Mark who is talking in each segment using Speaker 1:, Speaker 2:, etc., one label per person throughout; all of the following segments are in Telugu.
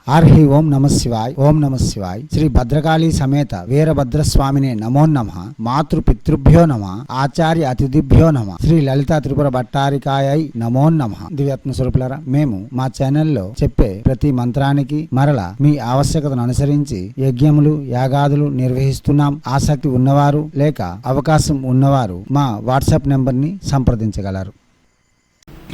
Speaker 1: ఆర్హి ఓం నమ శివాయ్. ఓం నమ శివాయ్. శ్రీ భద్రకాళీ సమేత వీరభద్రస్వామినే నమో నమః. మాతృపితృభ్యో నమ. ఆచార్య అతిథిభ్యో నమ. శ్రీ లలితా త్రిపుర భట్టారికాయై నమో నమః. దివ్యాత్మ స్వరూపులారా, మేము మా ఛానల్లో చెప్పే ప్రతి మంత్రానికి మరల మీ ఆవశ్యకతను అనుసరించి యజ్ఞములు యాగాదులు నిర్వహిస్తున్నాం. ఆసక్తి ఉన్నవారు లేక అవకాశం ఉన్నవారు మా వాట్సాప్ నెంబర్ ని సంప్రదించగలరు.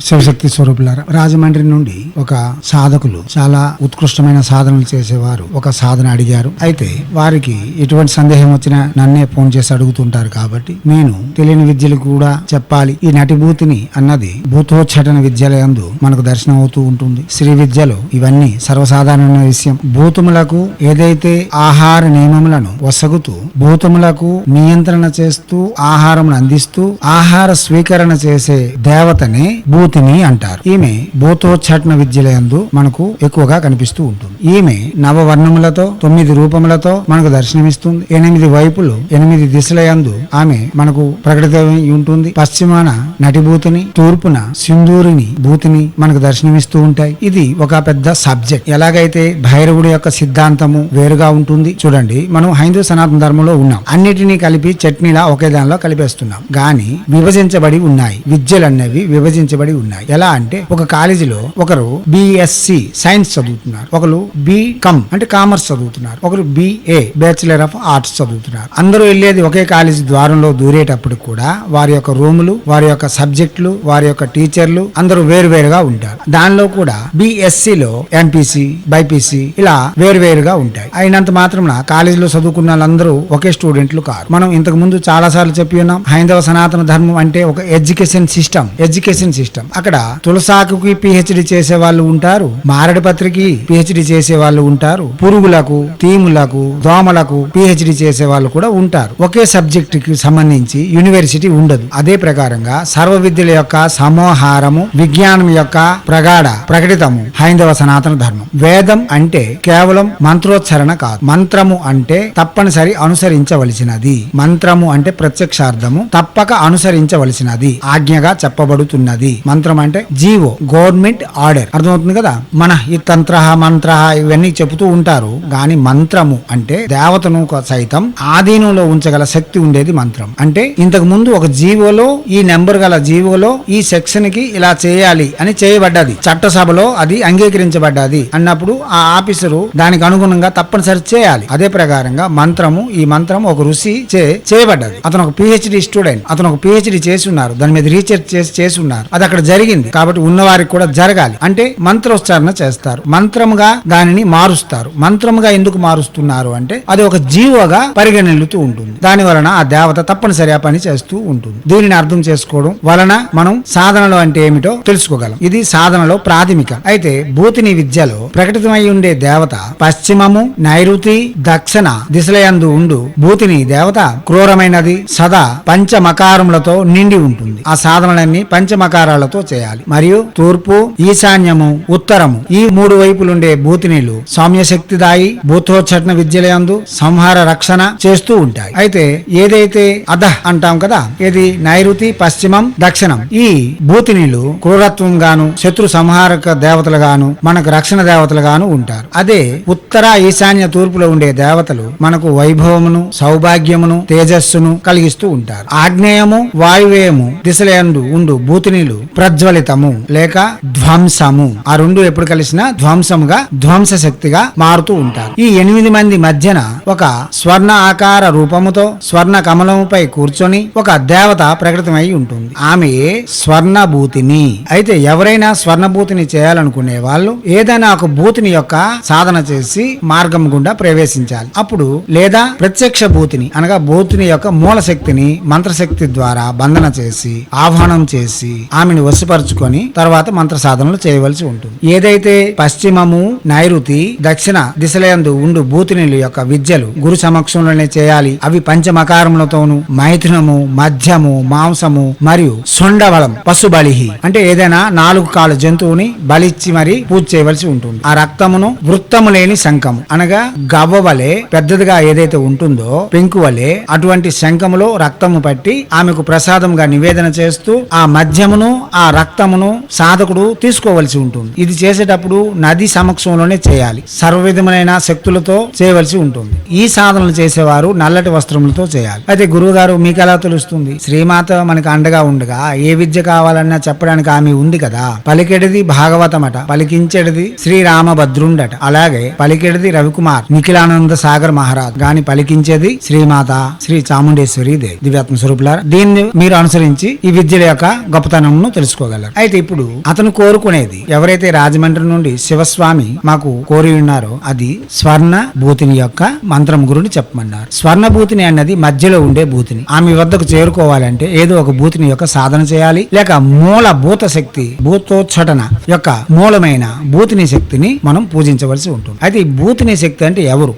Speaker 1: శివశక్తి స్వరూపులారా, రాజమండ్రి నుండి ఒక సాధకులు చాలా ఉత్కృష్టమైన సాధనలు చేసేవారు ఒక సాధన అడిగారు. అయితే వారికి ఎటువంటి సందేహం వచ్చినా నన్నే ఫోన్ చేసి అడుగుతుంటారు. కాబట్టి నేను తెలియని విద్యలు కూడా చెప్పాలి. ఈ నటిభూతిని అన్నది భూతోచ్చాటన విద్యలందు మనకు దర్శనం అవుతూ ఉంటుంది. శ్రీ విద్యలో ఇవన్నీ సర్వసాధారణమైన విషయం. భూతములకు ఏదైతే ఆహార నియమములను వసగుతూ భూతములకు నియంత్రణ చేస్తూ ఆహారం అందిస్తూ ఆహార స్వీకరణ చేసే దేవతనే భూతిని అంటారు. ఈమె భూతోచ్చాటన విద్యలందు మనకు ఎక్కువగా కనిపిస్తూ ఉంటుంది. ఈమె నవవర్ణములతో 9 రూపములతో మనకు దర్శనమిస్తుంది. 8 వైపులు 8 దిశలయందు ఆమె మనకు ప్రకటితమై ఉంటుంది. పశ్చిమాన నటిభూతిని, తూర్పున సింధూరిని భూతిని మనకు దర్శనమిస్తూ ఉంటాయి. ఇది ఒక పెద్ద సబ్జెక్ట్. ఎలాగైతే భైరవుడి యొక్క సిద్ధాంతము వేరుగా ఉంటుంది. చూడండి, మనం హైందవ సనాతన ధర్మంలో ఉన్నాం. అన్నిటినీ కలిపి చట్నీలా ఒకే దానిలో కలిపేస్తున్నాం. గాని విభజించబడి ఉన్నాయి. విద్యలన్నవి విభజించబడి ఉన్నాయి. ఎలా అంటే ఒక కాలేజీలో ఒకరు బిఎస్సి సైన్స్ చదువుతున్నారు, ఒకరు బికామ్ అంటే కామర్స్ చదువుతున్నారు, ఒకరు బిఏ బ్యాచిలర్ ఆఫ్ ఆర్ట్స్ చదువుతున్నారు. అందరూ వెళ్ళేది ఒకే కాలేజీ ద్వారంలో దూరేటప్పుడు కూడా వారి యొక్క రూములు, వారి యొక్క సబ్జెక్టులు, వారి యొక్క టీచర్లు అందరూ వేరువేరుగా ఉంటారు. దానిలో కూడా బిఎస్సి లో ఎంపీసీ బైపీసీ ఇలా వేరువేరుగా ఉంటాయి. అయినంత మాత్రం కాలేజీలో చదువుకున్న వాళ్ళందరూ ఒకే స్టూడెంట్లు కారు. మనం ఇంతకు ముందు చాలా సార్లు చెప్పి ఉన్నాం, హైందవ సనాతన ధర్మం అంటే ఒక ఎడ్యుకేషన్ సిస్టమ్. అక్కడ తులసాకుకి పిహెచ్డి చేసే వాళ్ళు ఉంటారు, మారడి పత్రికి పిహెచ్డి చేసే వాళ్ళు ఉంటారు, పురుగులకు, తీములకు, దోమలకు పిహెచ్డి చేసే వాళ్ళు కూడా ఉంటారు. ఒకే సబ్జెక్ట్ కి సంబంధించి యూనివర్సిటీ ఉండదు. అదే ప్రకారంగా సర్వ విద్యల యొక్క సమోహారము, విజ్ఞానం యొక్క ప్రగాఢ ప్రకటితము హైందవ సనాతన ధర్మం. వేదం అంటే కేవలం మంత్రోచ్చరణ కాదు. మంత్రము అంటే తప్పనిసరి అనుసరించవలసినది. మంత్రము అంటే ప్రత్యక్షార్థము, తప్పక అనుసరించవలసినది, ఆజ్ఞగా చెప్పబడుతున్నది. మంత్రం అంటే జీవో, గవర్నమెంట్ ఆర్డర్. అర్థమవుతుంది కదా. మన ఈ తంత్ర మంత్ర ఇవన్నీ చెబుతూ ఉంటారు. గాని మంత్రము అంటే దేవతను సైతం ఆధీనంలో ఉంచగల శక్తి ఉండేది మంత్రం. అంటే ఇంతకు ముందు ఒక జీవోలో, ఈ నెంబర్ గల జీవోలో ఈ సెక్షన్ కి ఇలా చేయాలి అని చేయబడ్డది. చట్టసభలో అది అంగీకరించబడ్డది అన్నప్పుడు ఆ ఆఫీసరు దానికి అనుగుణంగా తప్పనిసరి చేయాలి. అదే ప్రకారంగా మంత్రము, ఈ మంత్రం ఒక ఋషి చేయబడ్డది. అతను ఒక పిహెచ్డి స్టూడెంట్, అతను ఒక పిహెచ్డి చేసి ఉన్నారు, దాని మీద రీసెర్చ్ చేసి ఉన్నారు. అది అక్కడ జరిగింది. కాబట్టి ఉన్నవారికి కూడా జరగాలి అంటే మంత్రోచ్చారణ చేస్తారు, మంత్రముగా దానిని మారుస్తారు. మంత్రముగా ఎందుకు మారుస్తున్నారు అంటే అది ఒక జీవోగా పరిగణిల్లుతూ ఉంటుంది. దాని వలన ఆ దేవత తప్పనిసరి ఆ పని చేస్తూ ఉంటుంది. దీనిని అర్థం చేసుకోవడం వలన మనం సాధనలో అంటే ఏమిటో తెలుసుకోగలం. ఇది సాధనలో ప్రాథమికం. అయితే భూతిని విద్యలో ప్రకటితమై ఉండే దేవత పశ్చిమము, నైరుతి, దక్షిణ దిశలయందు ఉండు భూతిని దేవత క్రూరమైనది, సదా పంచమకారములతో నిండి ఉంటుంది. ఆ సాధనలన్నీ పంచమకారాలతో చేయాలి. మరియు తూర్పు, ఈశాన్యము, ఉత్తరము ఈ 3 వైపులుండే భూతినిలు సౌమ్యశక్తిదాయి భూతోచ్చాటన విద్యలందు సంహార రక్షణ చేస్తూ ఉంటాయి. అయితే ఏదైతే అధః అంటాం కదా, ఇది నైరుతి, పశ్చిమం, దక్షిణం ఈ భూతినిలు క్రూరత్వం గాను, శత్రు సంహారక దేవతలు గాను, మనకు రక్షణ దేవతలు గాను ఉంటారు. అదే ఉత్తర, ఈశాన్య, తూర్పులో ఉండే దేవతలు మనకు వైభవమును, సౌభాగ్యమును, తేజస్సును కలిగిస్తూ ఉంటారు. ఆగ్నేయము, వాయువేయము దిశలందు ఉండు భూతినిలు ప్రజ్వలితము లేక ధ్వంసము. ఆ రెండు ఎప్పుడు కలిసినా ధ్వంసముగా, ధ్వంస శక్తిగా మారుతూ ఉంటారు. ఈ 8 మంది మధ్యన ఒక స్వర్ణ ఆకార రూపముతో స్వర్ణ కమలముపై కూర్చొని ఒక దేవత ప్రకటితమై ఉంటుంది. ఆమె స్వర్ణభూతిని. అయితే ఎవరైనా స్వర్ణభూతిని చేయాలనుకునే వాళ్ళు ఏదైనా ఒక భూతిని యొక్క సాధన చేసి మార్గం గుండా ప్రవేశించాలి. అప్పుడు లేదా ప్రత్యక్ష భూతిని అనగా భూతిని యొక్క మూల శక్తిని మంత్రశక్తి ద్వారా బంధన చేసి ఆహ్వానం చేసి ఆమెను వశపరుచుకొని తర్వాత మంత్ర సాధనలు చేయవలసి ఉంటుంది. ఏదైతే పశ్చిమము, నైరుతి, దక్షిణ దిశలందు ఉండు భూతినిల యొక్క విద్యలు గురు సమక్షంలోనే చేయాలి. అవి పంచమకారములతోను మైథునము, మధ్యము, మాంసము మరియు సొండబలం పశుబలిహి అంటే ఏదైనా 4 కాళ్ళ జంతువుని బలిచ్చి మరి పూజ చేయవలసి ఉంటుంది. ఆ రక్తమును వృత్తము లేని శంఖము అనగా గవ్వవలే పెద్దదిగా ఏదైతే ఉంటుందో పెంకువలే అటువంటి శంఖములో రక్తము పట్టి ఆమెకు ప్రసాదంగా నివేదన చేస్తూ ఆ మధ్యమును ఆ ఆ రక్తమును సాధకుడు తీసుకోవలసి ఉంటుంది. ఇది చేసేటప్పుడు నది సమక్షంలోనే చేయాలి. సర్వ విధమైన శక్తులతో చేయవలసి ఉంటుంది. ఈ సాధనలు చేసేవారు నల్లటి వస్త్రములతో చేయాలి. అయితే గురువు గారు మీకు ఎలా తెలుస్తుంది? శ్రీమాత మనకు అండగా ఉండగా ఏ విద్య కావాలన్నా చెప్పడానికి ఆమె ఉంది కదా. పలికెడిది భాగవతమట, పలికించెడిది శ్రీరామభద్రుండట. అలాగే పలికెడిది రవికుమార్ నిఖిలానంద సాగర్ మహారాజ్ గాని పలికించేది శ్రీమాత శ్రీ చాముండేశ్వరి దేవి దివ్యాత్మ స్వరూపులారా. దీన్ని మీరు అనుసరించి ఈ విద్యల యొక్క గొప్పతనంను తెలుసుకోగలరు. అయితే ఇప్పుడు అతను కోరుకునేది ఎవరైతే రాజమండ్రి నుండి శివస్వామి మాకు కోరి ఉన్నారో అది స్వర్ణ భూతిని యొక్క మంత్రం గురించి చెప్పమన్నారు. స్వర్ణ భూతిని అన్నది మధ్యలో ఉండే భూతిని. ఆమె వద్దకు చేరుకోవాలంటే ఏదో ఒక భూతిని యొక్క సాధన చేయాలి, లేక మూల భూత శక్తి భూతోచ్ఛటన యొక్క మూలమైన భూతిని శక్తిని మనం పూజించవలసి ఉంటుంది. అయితే ఈ భూతిని శక్తి అంటే ఎవరు?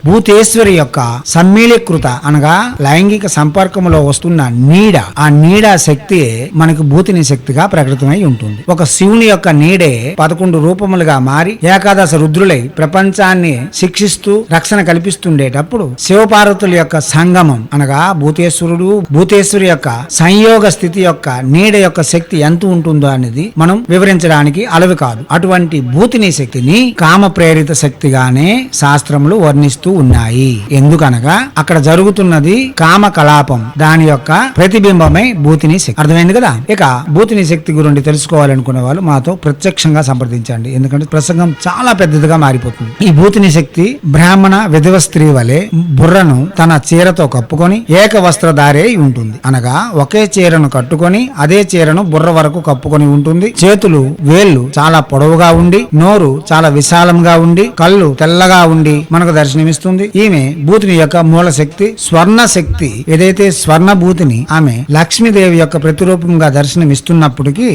Speaker 1: భూతేశ్వరి యొక్క సమ్మీలీకృత అనగా లైంగిక సంపర్కంలో వస్తున్న నీడ. ఆ నీడ శక్తి మనకు భూతిని శక్తిగా ప్రకటితమై ఉంటుంది. ఒక శివుని యొక్క నీడే 11 రూపములుగా మారి ఏకాదశ రుద్రులై ప్రపంచాన్ని శిక్షిస్తూ రక్షణ కల్పిస్తుండేటప్పుడు శివపార్వతుల యొక్క సంగమం అనగా భూతేశ్వరి యొక్క సంయోగ స్థితి యొక్క నీడ యొక్క శక్తి ఎంత ఉంటుందో అనేది మనం వివరించడానికి అలవి కాదు. అటువంటి భూతిని శక్తిని కామ ప్రేరిత శక్తిగానే శాస్త్రములు వర్ణిస్తూ ఉన్నాయి. ఎందుకనగా అక్కడ జరుగుతున్నది కామ కలాపం, దాని యొక్క ప్రతిబింబమే భూతిని శక్తి. అర్థమైంది కదా. ఇక భూతిని శక్తి గురించి తెలుసుకోవాలనుకునే వాళ్ళు మాతో ప్రత్యక్షంగా సంప్రదించండి. ఎందుకంటే ప్రసంగం చాలా పెద్దదిగా మారిపోతుంది. ఈ భూతిని శక్తి బ్రాహ్మణ విధవ స్త్రీ వలె బుర్రను తన చీరతో కప్పుకొని ఏక వస్త్రధారే ఉంటుంది. అనగా ఒకే చీరను కట్టుకొని అదే చీరను బుర్ర వరకు కప్పుకొని ఉంటుంది. చేతులు వేళ్లు చాలా పొడవుగా ఉండి, నోరు చాలా విశాలంగా ఉండి, కళ్ళు తెల్లగా ఉండి మనకు దర్శనమిస్తుంది. ఈమె భూతిని యొక్క మూల శక్తి, స్వర్ణ శక్తి. ఏదైతే స్వర్ణ భూతిని ఆమె లక్ష్మీదేవి యొక్క ప్రతిరూపంగా దర్శనమిస్తున్నప్పటికీ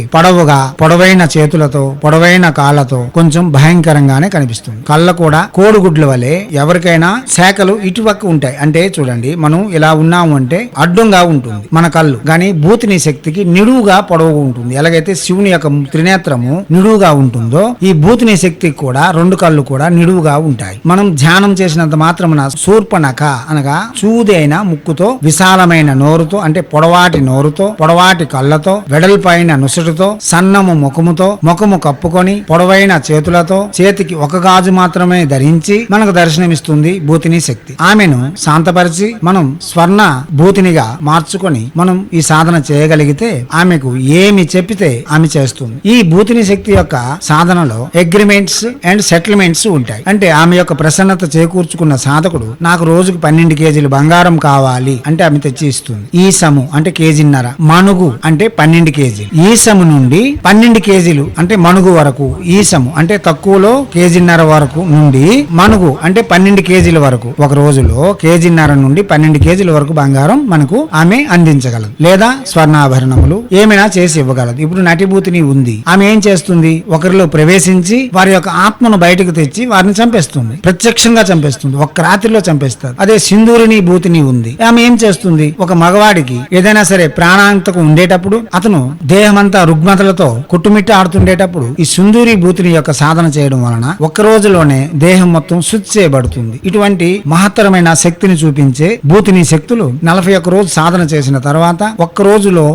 Speaker 1: పొడవైన చేతులతో పొడవైన కాళ్లతో కొంచెం భయంకరంగానే కనిపిస్తుంది. కళ్ళ కూడా కోడిగుడ్ల వలె ఎవరికైనా శాఖలు ఇటుపక్క ఉంటాయి. అంటే చూడండి, మనం ఇలా ఉన్నాము అంటే అడ్డంగా ఉంటుంది మన కళ్ళు. కానీ భూతిని శక్తికి నిడువుగా పొడవుగా ఉంటుంది. ఎలాగైతే శివుని యొక్క త్రినేత్రము నిడువుగా ఉంటుందో ఈ భూతిని శక్తికి కూడా 2 కళ్ళు కూడా నిడువుగా ఉంటాయి. మనం ధ్యానం చేసినంత మాత్రమున శూర్పణఖ అనగా చూదైన ముక్కుతో, విశాలమైన నోరుతో అంటే పొడవాటి నోరుతో, పొడవాటి కళ్ళతో, వెడల్పైన నుసుటితో, సన్నము ముఖము కప్పుకొని పొడవైన చేతులతో, చేతికి ఒక గాజు మాత్రమే ధరించి మనకు దర్శనమిస్తుంది భూతిని శక్తి. ఆమెను శాంతపరిచి మనం స్వర్ణ భూతినిగా మార్చుకొని మనం ఈ సాధన చేయగలిగితే ఆమెకు ఏమి చెప్పితే ఆమె చేస్తుంది. ఈ భూతిని శక్తి యొక్క సాధనలో అగ్రిమెంట్స్ అండ్ సెటిల్మెంట్స్ ఉంటాయి. అంటే ఆమె యొక్క ప్రసన్నత చేకూర్చుకున్న సాధకుడు నాకు రోజుకు 12 కేజీలు బంగారం కావాలి అంటే ఆమె తెచ్చి ఇస్తుంది. ఈసము అంటే కేజీన్నర, మణుగు అంటే 12 కేజీలు. ఈసము నుండి 12 కేజీలు అంటే మణుగు వరకు, ఈసము అంటే తక్కువలో కేజీన్నర వరకు నుండి మణుగు అంటే 12 కేజీల వరకు ఒక రోజులో కేజీన్నర నుండి 12 కేజీల వరకు బంగారం మనకు ఆమె అందించగలదు. లేదా స్వర్ణాభరణములు ఏమైనా చేసి ఇవ్వగలదు. ఇప్పుడు నటిభూతిని ఉంది. ఆమె ఏం చేస్తుంది? ఒకరిలో ప్రవేశించి వారి యొక్క ఆత్మను బయటకు తెచ్చి వారిని చంపేస్తుంది. ప్రత్యక్షంగా చంపేస్తుంది. ఒక్క రాత్రిలో చంపేస్తారు. అదే సింధూరిని భూతిని ఉంది. ఆమె ఏం చేస్తుంది? ఒక మగవాడికి ఏదైనా సరే ప్రాణాంతకం ఉండేటప్పుడు అతను దేహమంతా రుగ్మతలతో కుట్టుమిట్ట ఆడుతుండేటప్పుడు ఈ సింధూరి భూతిని యొక్క సాధన చేయడం వలన ఒక్క రోజులోనే దేహం మొత్తం శుద్ధి చేయబడుతుంది. ఇటువంటి మహత్తరమైన శక్తిని చూపించే భూతిని శక్తులు 41 రోజు సాధన చేసిన తర్వాత ఒక్క రోజులో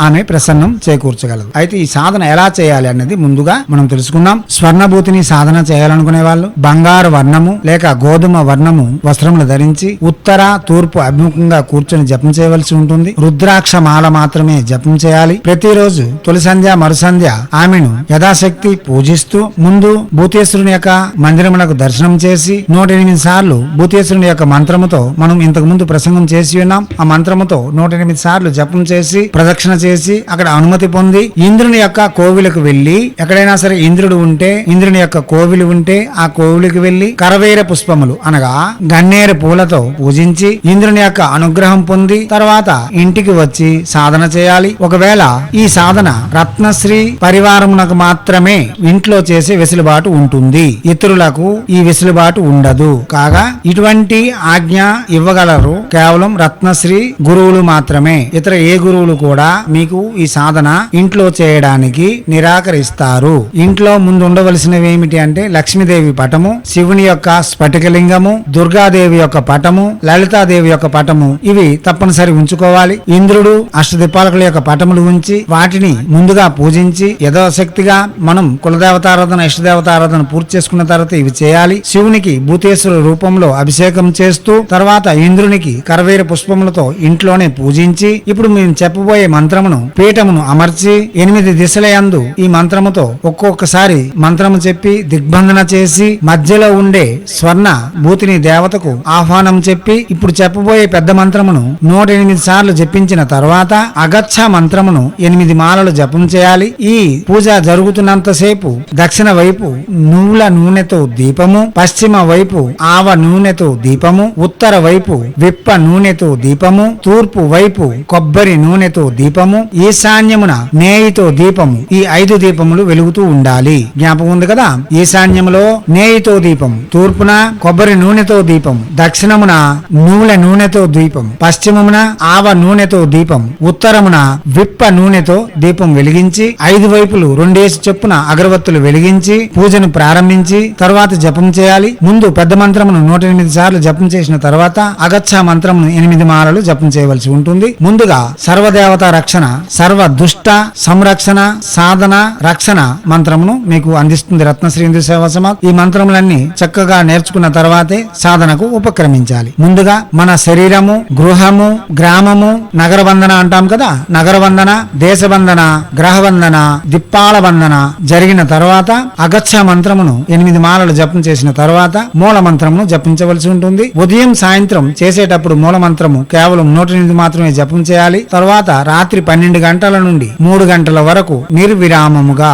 Speaker 1: ఆమె ప్రసన్నం చేకూర్చగలదు. అయితే ఈ సాధన ఎలా చేయాలి అన్నది ముందుగా మనం తెలుసుకుందాం. స్వర్ణభూతిని సాధన చేయాలనుకునే వాళ్ళు బంగారు వర్ణము లేక గోధుమ వర్ణము వస్త్రములు ధరించి ఉత్తర తూర్పు అభిముఖంగా కూర్చొని జపం చేయవలసి ఉంటుంది. రుద్రాక్ష మాల మాత్రమే జపం చేయాలి. ప్రతిరోజు తొలి సంధ్య మరుసంధ్య ఆమెను యథాశక్తి పూజిస్తూ ముందు భూతేశ్వరుని యొక్క మందిరమునకు దర్శనం చేసి 108 సార్లు భూతేశ్వరుని యొక్క మంత్రముతో మనం ఇంతకు ముందు ప్రసంగం చేసి ఉన్నాం. ఆ మంత్రముతో 108 సార్లు జపం చేసి ప్రదక్షిణ చేసి అక్కడ అనుమతి పొంది ఇంద్రుని యొక్క కోవిలకు వెళ్లి, ఎక్కడైనా సరే ఇంద్రుడు ఉంటే ఇంద్రుని యొక్క కోవిలు ఉంటే ఆ కోవిలికి వెళ్లి కరవేర పుష్పములు అనగా గన్నేరు పూలతో పూజించి ఇంద్రుని యొక్క అనుగ్రహం పొంది తర్వాత ఇంటికి వచ్చి సాధన చేయాలి. ఒకవేళ ఈ సాధన రత్నశ్రీ పరివారమునకు మాత్రమే ఇంట్లో చేసే వెసులుబాటు ఉంటుంది, ఇతరులకు ఈ వెసులుబాటు ఉండదు. కాగా ఇటువంటి ఆజ్ఞ ఇవ్వగలరు కేవలం రత్నశ్రీ గురువులు మాత్రమే. ఇతర ఏ గురువులు కూడా మీకు ఈ సాధన ఇంట్లో చేయడానికి నిరాకరిస్తారు. ఇంట్లో ముందు ఉండవలసినవి ఏమిటి అంటే లక్ష్మీదేవి పటము, శివుని యొక్క స్ఫటికలింగము, దుర్గాదేవి యొక్క పటము, లలితాదేవి యొక్క పటము ఇవి తప్పనిసరి ఉంచుకోవాలి. ఇంద్రుడు అష్టదిక్పాలకుల యొక్క పటములు ఉంచి భావించి వాటిని ముందుగా పూజించి యథాశక్తిగా మనం కులదేవతారాధన ఇష్టదేవతారాధన పూర్తి చేసుకున్న తర్వాత ఇవి చేయాలి. శివునికి భూతేశ్వర రూపంలో అభిషేకం చేస్తూ తర్వాత ఇంద్రునికి కరవేర పుష్పములతో ఇంట్లోనే పూజించి ఇప్పుడు మేము చెప్పబోయే మంత్రమును పీఠమును అమర్చి 8 దిశలయందు ఈ మంత్రముతో ఒక్కొక్కసారి మంత్రము చెప్పి దిగ్బంధన చేసి మధ్యలో ఉండే స్వర్ణ భూతిని దేవతకు ఆహ్వానం చెప్పి ఇప్పుడు చెప్పబోయే పెద్ద మంత్రమును 108 సార్లు జపించిన తర్వాత అగచ్చ మంత్రమును 8 మాలలు జపం చేయాలి. ఈ పూజ జరుగుతున్నంతసేపు దక్షిణ వైపు నువ్వుల నూనెతో దీపము, పశ్చిమ వైపు ఆవ నూనెతో దీపము, ఉత్తర వైపు విప్ప నూనెతో దీపము, తూర్పు వైపు కొబ్బరి నూనెతో దీపము, ఈశాన్యమున నేయితో దీపము, ఈ 5 దీపములు వెలుగుతూ ఉండాలి. జ్ఞాపకం ఉంది కదా. ఈశాన్యములో నేయితో దీపము, తూర్పున కొబ్బరి నూనెతో దీపము, దక్షిణమున నువ్వుల నూనెతో దీపము, పశ్చిమమున ఆవ నూనెతో దీపము, ఉత్తరమున విప్ప నూనెతో దీపం వెలిగించి 5 వైపులు 2 చొప్పున అగరవత్తులు వెలిగించి పూజను ప్రారంభించి తర్వాత జపం చేయాలి. ముందు పెద్ద మంత్రమును 108 సార్లు జపం చేసిన తర్వాత అగచ్చ మంత్రమును 8 మాలలు జపం చేయవలసి ఉంటుంది. ముందుగా సర్వదేవత రక్షణ, సర్వ దుష్ట సంరక్షణ, సాధన రక్షణ మంత్రమును మీకు అందిస్తుంది రత్నశ్రీ హిందూ సేవా సమాజ్. ఈ మంత్రములన్నీ చక్కగా నేర్చుకున్న తర్వాతే సాధనకు ఉపక్రమించాలి. ముందుగా మన శరీరము, గృహము, గ్రామము, నగర వందన అంటాం కదా. నగర వందన, దేశ వందన, గ్రహ వందన, దిప్పాల వందన జరిగిన తర్వాత అగచ్చ మంత్రమును 8 మాలలు జపం చేసిన తర్వాత మూల మంత్రమును జపించవలసి ఉంటుంది. ఉదయం సాయంత్రం చేసేటప్పుడు మూల మంత్రము కేవలం 108 మాత్రమే జపం చేయాలి. తర్వాత రాత్రి 12 గంటల నుండి 3 గంటల వరకు నిర్విరామముగా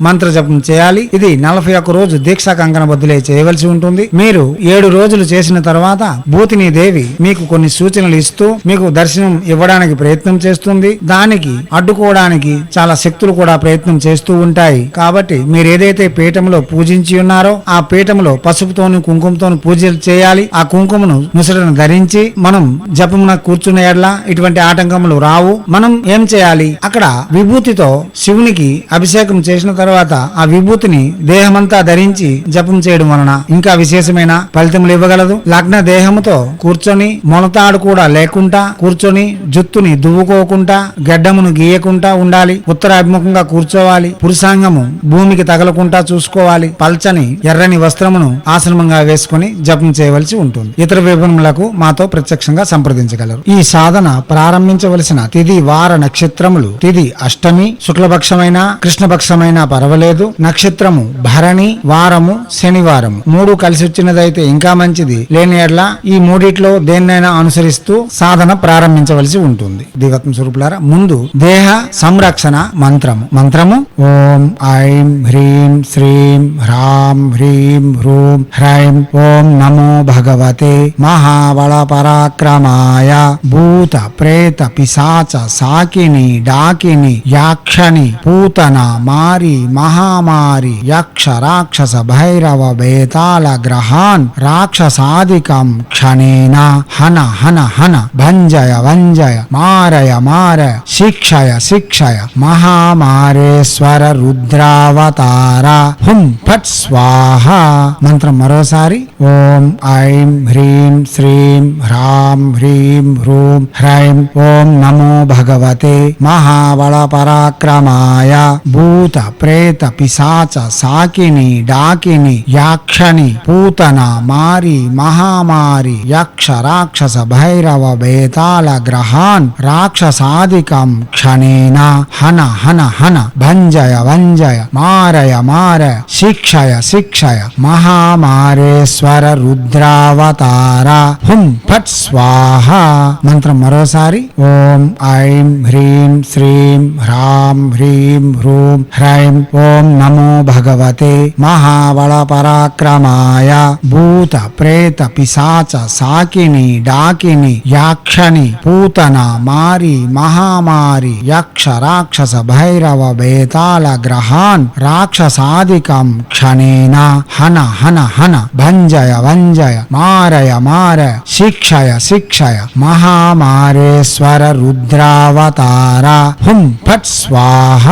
Speaker 1: మంత్ర జపం చేయాలి. ఇది 41 రోజు దీక్షా కంకణ బద్దులే చేయవలసి ఉంటుంది. మీరు 7 రోజులు చేసిన తర్వాత భూతిని దేవి మీకు కొన్ని సూచనలు ఇస్తూ మీకు దర్శనం ఇవ్వడానికి ప్రయత్నం చేస్తుంది. దానికి అడ్డుకోవడానికి చాలా శక్తులు కూడా ప్రయత్నం చేస్తూ ఉంటాయి. కాబట్టి మీరు ఏదైతే పీఠంలో పూజించి ఉన్నారో ఆ పీఠంలో పసుపుతోను కుంకుమతోను పూజలు చేయాలి. ఆ కుంకుమను ముసలను ధరించి మనం జపమున కూర్చున్న ఎడల ఇటువంటి ఆటంకములు రావు. మనం ఏం చేయాలి, అక్కడ విభూతితో శివునికి అభిషేకం చేసిన తర్వాత ఆ విభూతిని దేహమంతా ధరించి జపం చేయడం వలన ఇంకా విశేషమైన ఫలితములు ఇవ్వగలదు. లగ్న దేహముతో కూర్చొని మొలతాడు కూడా లేకుండా కూర్చొని జుత్తుని దువ్వుకోకుండా గడ్డమును గీయకుండా ఉండాలి. ఉత్తరాభిముఖంగా కూర్చోవాలి. పురుషాంగము భూమికి తగలకుండా చూసుకోవాలి. పల్చని ఎర్రని వస్త్రమును ఆశ్రమంగా వేసుకుని జపం చేయవలసి ఉంటుంది. ఇతర వివరములకు మాతో ప్రత్యక్షంగా సంప్రదించగలరు. ఈ సాధన ప్రారంభించవలసిన తిథి వార నక్షత్రములు తిథి అష్టమి, శుక్లపక్షమైన కృష్ణపక్షమైన పర్వాలేదు. నక్షత్రము భరణి, వారము శనివారము. 3 కలిసి వచ్చినదైతే ఇంకా మంచిది. లేని ఎడ్ల ఈ మూడిట్లో దేన్నైనా అనుసరిస్తూ సాధన ప్రారంభించవలసి ఉంటుంది. దివత్మ స్వరూపులారా, ముందు దేహ సంరక్షణ మంత్రము ఓం ఐం హ్రీం శ్రీం హ్రాం హ్రీం హ్రూం హ్రైం ఓం నమో భగవతే మహాబల పరాక్రమాయ భూత ప్రేత పిశాచ సాకిని డాకిని యాక్షని పూతన మారి మహామారి యక్ష రాక్షస భైరవ బేతాళ గ్రహాన్ రాక్షసాదికం క్షణేన హన హన హన భంజయ వంజయ మారయ మారయ శిక్షయ శిక్షయ మహామారేశ్వర రుద్రావతార హుం ఫట్ స్వాహ. మంత్రం మరోసారి ఓం ఐం హ్రీం శ్రీం హ్రాం హ్రీం హ్రూం హ్రైం ఓం నమో భగవతే మహాబల పరాక్రమాయ భూత ప్రేత పిశాచ సాకిని డాకిని యాక్షని పూతన మారి మహామారి యక్ష రాక్షస భైరవ బేతాళ గ్రహాన్ రాక్షసాదికం క్షణేన హన హన హన భంజయ వంజయ మారయ మారయ శిక్షయ శిక్షయ మహామారేశ్వర రుద్రావతార హుం ఫట్ స్వాహ. మంత్రం మరోసారి ఓం ఐం హ్రీం శ్రీం హ్రాం హ్రీం హ్రూం హ్రైం ఓం నమో భగవతే మహాబల పరాక్రమాయ భూత ప్రేత పిశాచ సాకిని డాకిని యాక్షని పూతన మారి మహామారి యక్ష రాక్షస భైరవ బేతాళ గ్రహాన్ రాక్షసాదికం క్షణేన హన హన హన భంజయ వంజయ మారయ మారయ శిక్షయ శిక్షయ మహామారేశ్వర రుద్రావతార హుం ఫట్ స్వాహ.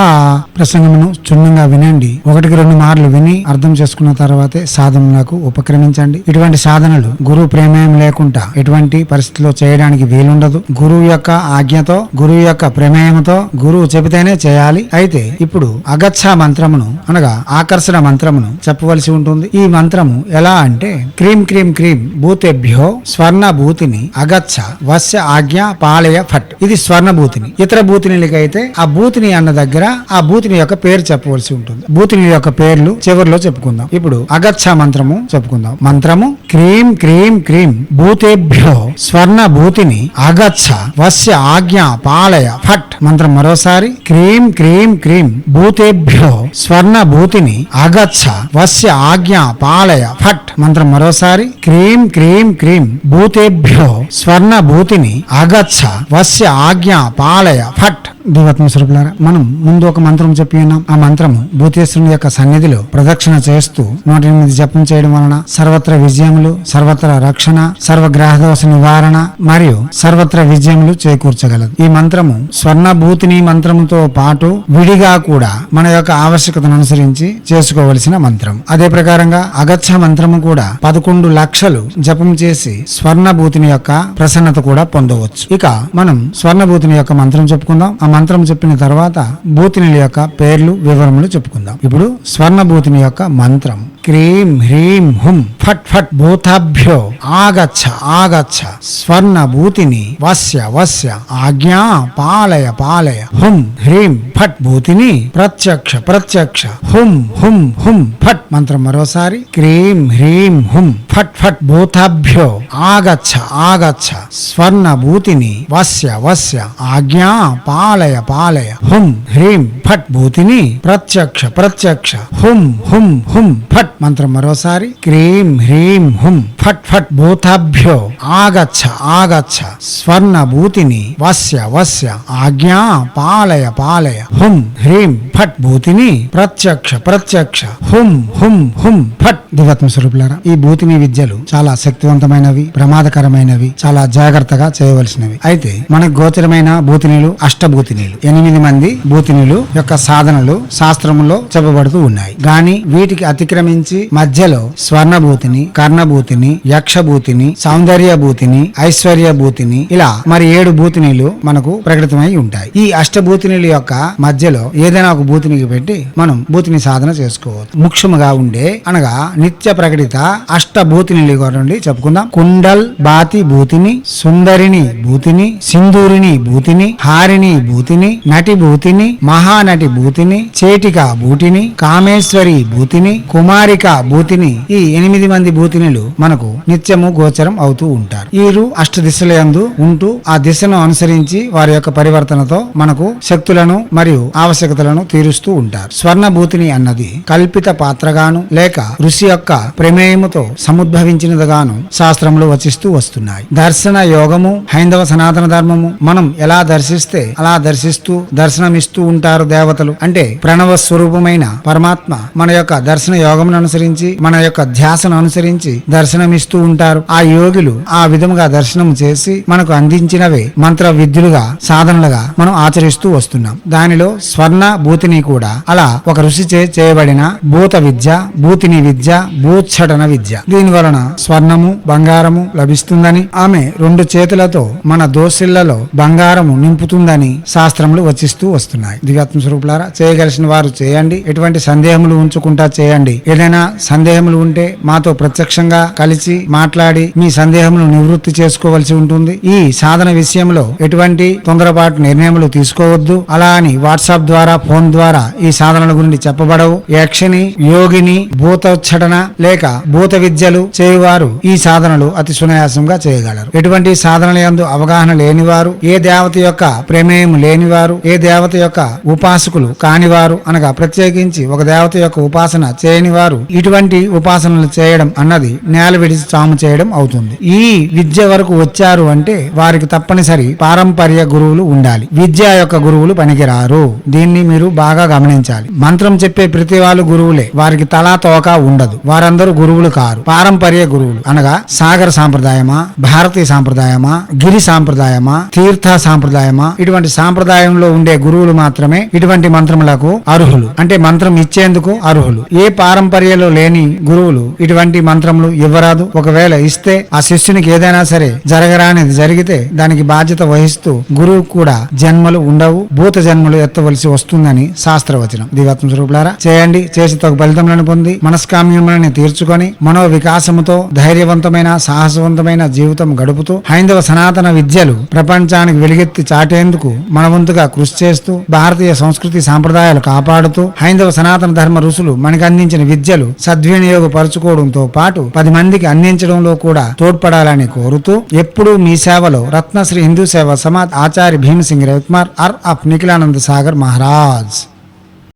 Speaker 1: ప్రసంగమును క్షుణ్ణంగా వినండి. 1-2 మార్లు విని అర్థం చేసుకున్న తర్వాతే సాధనలకు ఉపక్రమించండి. ఇటువంటి సాధనలు గురువు ప్రమేయం లేకుండా ఎటువంటి పరిస్థితిలో చేయడానికి వీలుండదు. గురువు యొక్క ఆజ్ఞతో, గురువు యొక్క ప్రమేయంతో, గురువు చెబితేనే చేయాలి. అయితే ఇప్పుడు అగచ్చ మంత్రమును అనగా ఆకర్షణ మంత్రమును చెప్పవలసి ఉంటుంది. ఈ మంత్రము ఎలా అంటే క్రీం క్రీం క్రీం భూతేభ్యో స్వర్ణ భూతిని అగచ్చ వస్య ఆజ్ఞ పాలయ ఫట్. ఇది స్వర్ణ భూతిని. ఇతర భూతినిలకైతే ఆ భూతిని అన్న దగ్గర ఆ భూతిని యొక్క పేరు చెప్పవలసి ఉంటుంది. భూతిని యొక్క పేర్లు చివరిలో చెప్పుకుందాం. ఇప్పుడు అగచ్చ మంత్రము చెప్పుకుందాం. మంత్రము క్రీం క్రీం క్రీం భూతేభ్యో స్వర్ణ భూతిని అగచ్చ వస్య ఆజ్ఞ పాలయ ఫట్. మంత్రం మరోసారి క్రీం క్రీం క్రీం భూతేభ్యో స్వర్ణ భూతిని అగచ్చ వస్య ఆజ్ఞ పాలయ ఫట్. మంత్రం మరోసారి క్రీం క్రీం క్రీం భూతేభ్యో స్వర్ణ భూతిని అగచ్చ వస్య ఆజ్ఞ పాలయ ఫట్. దేవత్మ స్వరూపులారా, మనం ముందు ఒక మంత్రం చెప్పి ఉన్నాం. ఆ మంత్రము భూతేశ్వరుని యొక్క సన్నిధిలో ప్రదక్షిణ చేస్తూ 108 జపం చేయడం వలన సర్వత్ర విజయములు, సర్వత్ర రక్షణ, సర్వగ్రహదోష నివారణ మరియు సర్వత్ర విజయములు చేకూర్చగలదు. ఈ మంత్రము స్వర్ణభూతిని మంత్రముతో పాటు విడిగా కూడా మన యొక్క ఆవశ్యకతను అనుసరించి చేసుకోవలసిన మంత్రం. అదే ప్రకారంగా అగచ్చ మంత్రము కూడా 11 లక్షలు జపం చేసి స్వర్ణభూతిని యొక్క ప్రసన్నత కూడా పొందవచ్చు. ఇక మనం స్వర్ణభూతిని యొక్క మంత్రం చెప్పుకుందాం. ఆ మంత్రం చెప్పిన తర్వాత భూతిని యొక్క పేర్లు, వివరములు చెప్పుకుందాం. ఇప్పుడు స్వర్ణభూతిని యొక్క మంత్రం క్రీం హ్రీం హుం ఫట్ ఫట్ భూతాభ్యో ఆగచ్చ ఆగచ్చ స్వర్ణ భూతిని వస్య వస్య ఆజ్ఞా పాలయ పాలయ హుం హ్రీం ఫట్ భూతిని ప్రత్యక్ష ప్రత్యక్ష హుం హుం హుం ఫట్. మంత్రం మరోసారి క్రీం హ్రీం హుం ఫట్ ఫట్ భూతాభ్యో ఆగచ్చ ఆగచ్చ స్వర్ణ భూతిని వస్య వస్య ఆజ్ఞా పాలయ పాలయ హుం హ్రీం ఫట్ భూతిని ప్రత్యక్ష ప్రత్యక్ష హుం హుం హుం ఫట్. మంత్రం మరోసారి క్రీం హ్రీం హుం ఫట్ ఫట్ భూతాభ్యో ఆగచ్చ ఆగచ్చ స్వర్ణ భూతిని వస్య వస్య ఆజ్ఞా పాలయ పాలయ హుం హ్రీం ఫట్ భూతిని ప్రత్యక్ష ప్రత్యక్ష హుం హుం హుం ఫట్. దివాత్మ స్వరూపులారా, ఈ భూతిని విద్యలు చాలా శక్తివంతమైనవి, ప్రమాదకరమైనవి, చాలా జాగ్రత్తగా చేయవలసినవి. అయితే మనకు గోచరమైన భూతినిలు అష్టభూతినిలు 8 మంది భూతినిలు యొక్క సాధనలు శాస్త్రములో చెప్పబడుతూ ఉన్నాయి. గాని వీటికి అతిక్రమించి మధ్యలో స్వర్ణభూతిని, కర్ణభూతిని, యక్షభూతిని, సౌందర్య భూతిని, ఐశ్వర్య భూతిని, ఇలా మరి 7 భూతినిలు మనకు ప్రకటితమై ఉంటాయి. ఈ అష్టభూతినిల యొక్క మధ్యలో ఏదైనా ఒక భూతినికి పెట్టి మనం భూతిని సాధన చేసుకోవచ్చు. ముఖ్యముగా ఉండే అనగా నిత్య ప్రకటిత అష్టభూతినిలు నుండి చెప్పుకుందాం. కుండల్ బాతి భూతిని, సుందరిని భూతిని, సింధూరిని భూతిని, హారిని భూతిని, నటి భూతిని, మహానటి భూతిని, చేటిక భూతిని, కామేశ్వరి భూతిని, కుమారిక భూతిని, ఈ 8 మంది భూతినిలు మనకు నిత్యము గోచరం అవుతూ ఉంటారు. వీరు అష్ట దిశలందు ఉంటూ ఆ దిశను అనుసరించి వారి యొక్క పరివర్తనతో మనకు శక్తులను మరియు ఆవశ్యకతలను తీరుస్తూ ఉంటారు. స్వర్ణ భూతిని అన్నది కల్పిత పాత్రగాను లేక ఋషి యొక్క ప్రమేయముతో సముద్భవించినదిగాను శాస్త్రములు వచిస్తూ వస్తున్నాయి. దర్శన యోగము హైందవ సనాతన ధర్మము మనం ఎలా దర్శిస్తే అలా దర్శిస్తూ దర్శనమిస్తూ ఉంటారు దేవతలు. అంటే ప్రణవ స్వరూపమైన పరమాత్మ మన యొక్క దర్శన యోగమును అనుసరించి మన యొక్క ధ్యాసను అనుసరించి దర్శనమిస్తూ ఉంటారు. ఆ యోగులు ఆ విధముగా దర్శనం చేసి మనకు అందించినవే మంత్ర విద్యులుగా సాధనలుగా మనం ఆచరిస్తూ వస్తున్నాం. దానిలో స్వర్ణ భూతిని కూడా అలా ఒక ఋషిచే చేయబడిన భూత విద్య, భూతిని విద్య, భూచ్చటన విద్య. దీని వలన స్వర్ణము బంగారము లభిస్తుందని, ఆమె 2 చేతులతో మన దోసిళ్లలో బంగారము నింపుతుందని శాస్త్రములు వచిస్తూ వస్తున్నాయి. దివ్యాత్మ స్వరూపులారా, చేయగలిసిన వారు చేయండి. ఎటువంటి సందేహములు ఉంచుకుంటా చేయండి. ఏదైనా సందేహములు ఉంటే మాతో ప్రత్యక్షంగా కలిసి మాట్లాడి మీ సందేహములు నివృత్తి చేసుకోవలసి ఉంటుంది. ఈ సాధన విషయంలో ఎటువంటి తొందరపాటు నిర్ణయములు తీసుకోవద్దు. అలా అని వాట్సాప్ ద్వారా, ఫోన్ ద్వారా ఈ సాధనల గురించి చెప్పబడవు. యక్షిని, యోగిని, భూతోచ్చటన లేక భూత విద్యలు చేయువారు ఈ సాధనలు అతి సునాయాసంగా చేయగలరు. ఎటువంటి సాధనల యందు అవగాహన లేనివారు, ఏ దేవత యొక్క ప్రమేయం లేనివారు, ఏ దేవత యొక్క ఉపాసకులు కానివారు అనగా ప్రత్యేకించి ఒక దేవత యొక్క ఉపాసన చేయని వారు ఇటువంటి ఉపాసనలు చేయడం అన్నది నేల విడిచి చాము చేయడం అవుతుంది. ఈ విద్య వరకు వచ్చారు అంటే వారికి తప్పనిసరి పారంపర్య గురువులు ఉండాలి. విద్య యొక్క గురువులు పనికిరారు. దీన్ని మీరు బాగా గమనించాలి. మంత్రం చెప్పే ప్రతి వాళ్ళు గురువులే. వారికి తలా తోక ఉండదు. వారందరూ గురువులు కారు. పారంపర్య గురువులు అనగా సాగర సాంప్రదాయమా, భారతీయ సాంప్రదాయమా, గిరి సాంప్రదాయమా, తీర్థ సాంప్రదాయమా, ఇటువంటి సాంప్రదాయంలో ఉండే గురువులు మాత్రమే ఇటువంటి మంత్రములకు అర్హులు. అంటే మంత్రం ఇచ్చేందుకు అర్హులు. ఏ పారంపర్యంలో లేని గురువులు ఇటువంటి మంత్రములు ఇవ్వరాదు. ఒకవేళ ఇస్తే ఆ శిష్యునికి ఏదైనా సరే జరగరానిది జరిగితే దానికి బాధ్యత వహిస్తూ గురువు కూడా జన్మలు ఉండవు, భూత జన్మలు ఎత్తవలసి వస్తుందని శాస్త్రవచనం. దివాత్మ స్వరూపులారా, చేయండి. చేసి తగు ఫలితములను పొంది మనస్కామ్యములను తీర్చుకొని మనో వికాసముతో ధైర్యవంతమైన సాహసవంతమైన జీవితం గడుపుతూ హైందవ సనాతన విద్యలు ప్రపంచానికి వెలుగెత్తి చాటేందుకు మనవంతుగా కృషి చేస్తూ భారతీయ సంస్కృతి సాంప్రదాయాలు కాపాడుతూ హైందవ సనాతన ధర్మ ఋషులు మనకు అందించిన విద్యలు సద్వినియోగపరచుకోవడంతో పాటు 10 మందికి అందించడంలో కూడా తోడ్పడాలని కోరుతూ ఎప్పుడూ మీ సేవలో రత్నశ్రీ హిందూ సేవ సమాజ్ ఆచార్య భీమసింగ్ రవికుమార్ ఆఫ్ నిఖిలానంద సాగర్ మహారాజ్.